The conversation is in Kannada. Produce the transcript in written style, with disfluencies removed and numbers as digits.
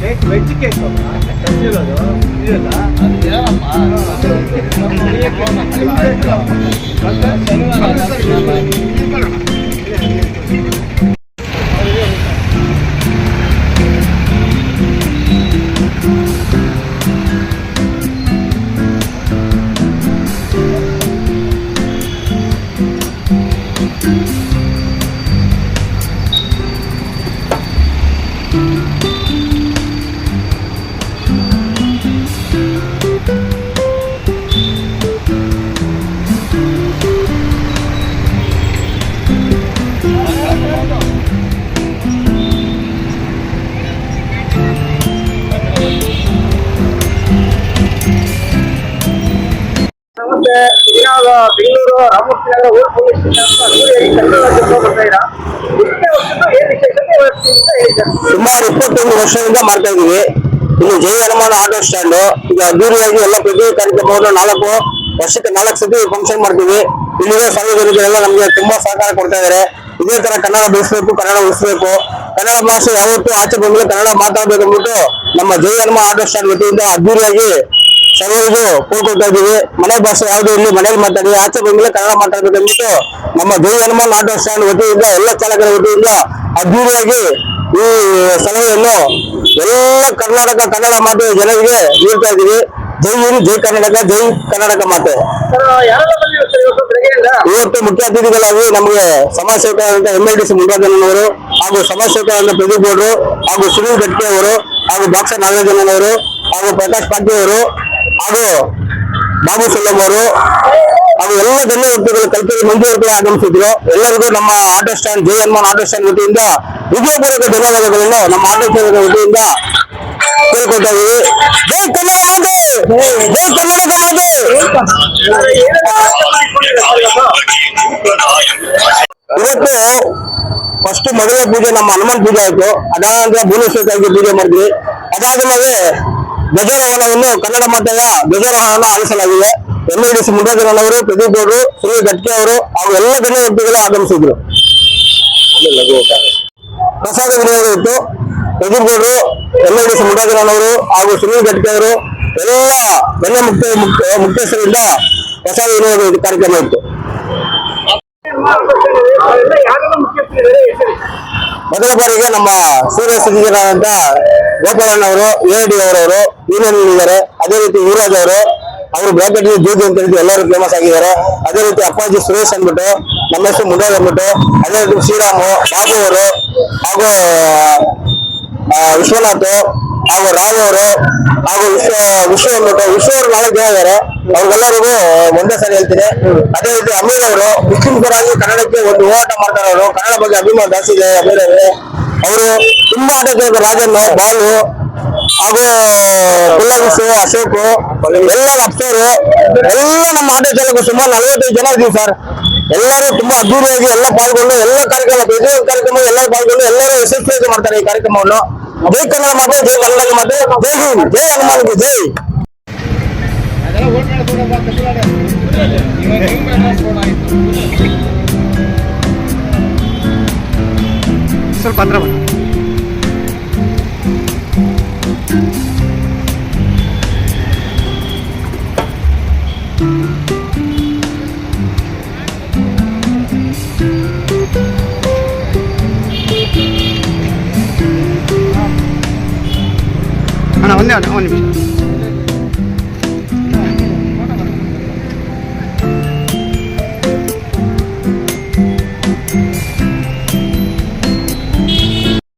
Veg cake Bengaluru Ramamurthy Nagar old police station ಸುಮಾರು 21 ವರ್ಷದಿಂದ ಮಾಡ್ತಾ ಇದೀವಿ. ಇಲ್ಲಿ ಜೈ ಹನುಮಾನ್ ಆಟೋ ಸ್ಟ್ಯಾಂಡ್ ಈಗ ಅದ್ದೂರಿಯಾಗಿ ಎಲ್ಲ ಪ್ರತಿ ಕಾರ್ಯಕ್ರಮವನ್ನು 4 ವರ್ಷಕ್ಕೆ 4 ಸತಿ ಫಂಕ್ಷನ್ ಮಾಡ್ತೀವಿ. ಇಲ್ಲಿರೋ ಸಾರ್ವಜನಿಕರೆಲ್ಲ ನಮ್ಗೆ ತುಂಬಾ ಸಹಕಾರ ಕೊಡ್ತಾ ಇದಾರೆ. ಇದೇ ತರ ಕನ್ನಡ ಬೆಳೆಸಬೇಕು, ಕನ್ನಡ ಉಳಿಸಬೇಕು, ಕನ್ನಡ ಭಾಷೆ ಯಾವತ್ತೂ ಆಚೆ ಬಂದ್ರೆ ಕನ್ನಡ ಮಾತಾಡ್ಬೇಕು ಅಂದ್ಬಿಟ್ಟು ನಮ್ಮ ಜೈ ಹನುಮಾನ್ ಆಟೋ ಸ್ಟ್ಯಾಂಡ್ ವತಿಯಿಂದ ಅದ್ದೂರಿಯಾಗಿ ಸರ್ವರಿಗೂ ಕೋರ್ಕೊಳ್ತಾ ಇದೀವಿ. ಮನೆ ಭಾಷೆ ಯಾವ್ದು ಇಲ್ಲಿ ಮನೇಲಿ ಮಾತಾಡಿ, ಆಚೆ ಬಂದ್ಮೇಲೆ ಕನ್ನಡ ಮಾತಾಡ್ಬೇಕು ಅಂದ್ಬಿಟ್ಟು ನಮ್ಮ ಜೈ ಹನುಮಾನ್ ಆಟೋ ಸ್ಟ್ಯಾಂಡ್ ವತಿಯಿಂದ ಎಲ್ಲ ಚಾಲಕರ ವತಿಯಿಂದ ಅದ್ದೂರಿಯಾಗಿ ಈ ಸಲಹೆಯನ್ನು ಎಲ್ಲ ಕರ್ನಾಟಕ ಕನ್ನಡ ಮಾತೆ ಜನರಿಗೆ ನೀಡ್ತಾ ಇದೀವಿ. ಜೈ ಹಿಂದ್, ಜೈ ಕರ್ನಾಟಕ, ಜೈ ಕರ್ನಾಟಕ ಮಾತೆ. ಇವತ್ತು ಮುಖ್ಯ ಅತಿಥಿಗಳಾಗಿ ನಮಗೆ ಸಮಾಜ ಸೇವಕರಾದಂತ MLDC ಮುರುಘಾಜನವರು ಹಾಗೂ ಸಮಾಜ ಸೇವಕರಾದ ಪ್ರದೀಪ್ ಗೌಡರು ಹಾಗೂ ಸುನೀಲ್ ಗಟ್ಟಿ ಅವರು ಹಾಗೂ ಬಾಕ್ಸರ್ ನಾಗರಾಜನವರು ಹಾಗೂ ಪ್ರಕಾಶ್ ಪಾಟೀಲ್ ಅವರು ಹಾಗೂ ಬಾಬು ಸಲ್ಲಂ ಅವರು ಹಾಗೂ ಎಲ್ಲ ಗಣ್ಯ ವ್ಯಕ್ತಿಗಳು ಕಲ್ಪನೆ ಮಂಜೂರು ಕೂಡ ಆಗಮಿಸಿದ್ರು. ಎಲ್ಲರಿಗೂ ನಮ್ಮ ಆಟೋ ಸ್ಟ್ಯಾಂಡ್ ಜೈ ಹನುಮಾನ್ ಆಟೋ ಸ್ಟ್ಯಾಂಡ್ ವತಿಯಿಂದ ಹೃದಯಪೂರ್ವಕ ಧನ್ಯವಾದಗಳನ್ನು ನಮ್ಮ ಆಟೋ ಸ್ಟ್ಯಾಂಡ್ ವತಿಯಿಂದ ಕೇಳ್ಕೊಳ್ತಾ ಇದೀವಿ. ಜೈ ಕನ್ನಡ ಮಾತೆ, ಜೈ ಕರ್ನಾಟಕ ಮಾತೆ. ಇವತ್ತು ಫಸ್ಟ್ ಮೊದಲ ಪೂಜೆ ನಮ್ಮ ಹನುಮಾನ್ ಪೂಜೆ ಆಯ್ತು. ಅದಾದ ಭುವನೇಶ್ವರಕ್ಕೆ ಪೂಜೆ ಮಾಡಿದ್ವಿ. ಅದಾದ್ಮೇಲೆ ಧ್ವಜಾರೋಹಣವನ್ನು ಕನ್ನಡ ಮಾತೆಯ ಧ್ವಜಾರೋಹಣವನ್ನು ಆಲಿಸಲಾಗಿದೆ. MLDC ಮುರುಘಾಜನವರು, ಪ್ರದೀಪ್ ಗೌಡರು, ಸುನೀಲ್ ಗಟ್ಟಿ ಅವರು ಹಾಗೂ ಎಲ್ಲ ಗಣ್ಯ ವ್ಯಕ್ತಿಗಳು ಆಗಮಿಸಿದ್ರು. ಪ್ರಸಾದ ವಿನಿಯೋಗ ಇತ್ತು. ಪ್ರದೀಪ್ ಗೌಡರು, MLDC ಮುರುಘಾಜನವರು ಹಾಗೂ ಸುನೀಲ್ ಗಟ್ಟಿ ಅವರು ಎಲ್ಲ ಗಣ್ಯ ಮುಖ್ಯಸ್ಥರಿಂದ ಪ್ರಸಾದ ವಿನಿಯೋಗ ಕಾರ್ಯಕ್ರಮ ಇತ್ತು. ಮೊದಲ ಬಾರಿಗೆ ನಮ್ಮ ಸೂರ್ಯ ಸ್ಥಿತಿಗರಾದಂತ ಗೋಪಾಲಣ್ಣವರು, AID ಅವರವರು ಯೂನಿಯನ್ ಇದ್ದಾರೆ. ಅದೇ ರೀತಿ ಯುವರಾಜ್ ಅವರು ಬ್ರಾಕೆಟ್ ಜೋಗಿ ಅಂತ ಹೇಳಿ ಎಲ್ಲರೂ ಫೇಮಸ್ ಆಗಿದ್ದಾರೆ. ಅದೇ ರೀತಿ ಅಪ್ಪಾಜಿ ಸುರೇಶ್ ಅಂದ್ಬಿಟ್ಟು, ನಮ್ಮ ಹೆಸರು ಮುಂಡಾಜ್ ಅಂದ್ಬಿಟ್ಟು, ಅದೇ ರೀತಿ ಶ್ರೀರಾಮು, ಬಾಬು ಅವರು ಹಾಗೂ ವಿಶ್ವನಾಥ್ ಹಾಗೂ ರಾವ್ ಅವರು ಹಾಗೂ ವಿಶ್ವ ಅಂದ್ಬಿಟ್ಟು ಅವರು 4 ಜನ ಇದ್ದಾರೆ. ಅವ್ರಿಗೆಲ್ಲರಿಗೂ ಒಂದೇ ಸರಿ ಹೇಳ್ತೀನಿ. ಅದೇ ರೀತಿ ಅಮೀರ್ ಅವರು ಮುಸ್ಲಿಂ ಪರವಾಗಿ ಕನ್ನಡಕ್ಕೆ ಒಂದು ಹೋರಾಟ ಮಾಡ್ತಾರೆ. ಅವರು ಕನ್ನಡ ಬಗ್ಗೆ ಅಭಿಮಾನ ಜಾಸ್ತಿ ಇದೆ. ಅಮೀರ್ ಅವರು ತುಂಬಾ ಆಟ ಚಾಲಕ ರಾಜನ್, ಬಾಲು ಹಾಗೂ ಗುಲಾಬಿಸು, ಅಶೋಕ್, ಎಲ್ಲ ಅಫ್ಸರು ಎಲ್ಲ ನಮ್ಮ ಆಟೋ ಚಾಲಕರು ಸುಮಾರು 45 ಜನ ಇದೀವಿ ಸರ್. ಎಲ್ಲರೂ ತುಂಬಾ ಅದ್ದೂರಿಯಾಗಿ ಎಲ್ಲ ಪಾಲ್ಗೊಂಡು ಎಲ್ಲ ಕಾರ್ಯಕ್ರಮ ಪ್ರತಿಯೊಂದು ಕಾರ್ಯಕ್ರಮ ಎಲ್ಲರೂ ಪಾಲ್ಗೊಂಡು ಎಲ್ಲರೂ ಯಶಸ್ವಿಯಾಗಿ ಮಾಡ್ತಾರೆ ಈ ಕಾರ್ಯಕ್ರಮವನ್ನು. ಜೈ ಕನ್ನಡ ಮಾತೆ, ಜೈ ಕನ್ನಡ ಮಾತೆ, ಜೈ ಹಿಂದ್, ಜೈ ಹನುಮಾನ್ಗೆ ಜೈ. ಸ್ವಲ್ಪ ಹತ್ರ ಬನ್ನಿ. ಅಣ್ಣ ಒಂದೇ ಒಂದು ನಿಮಿಷ.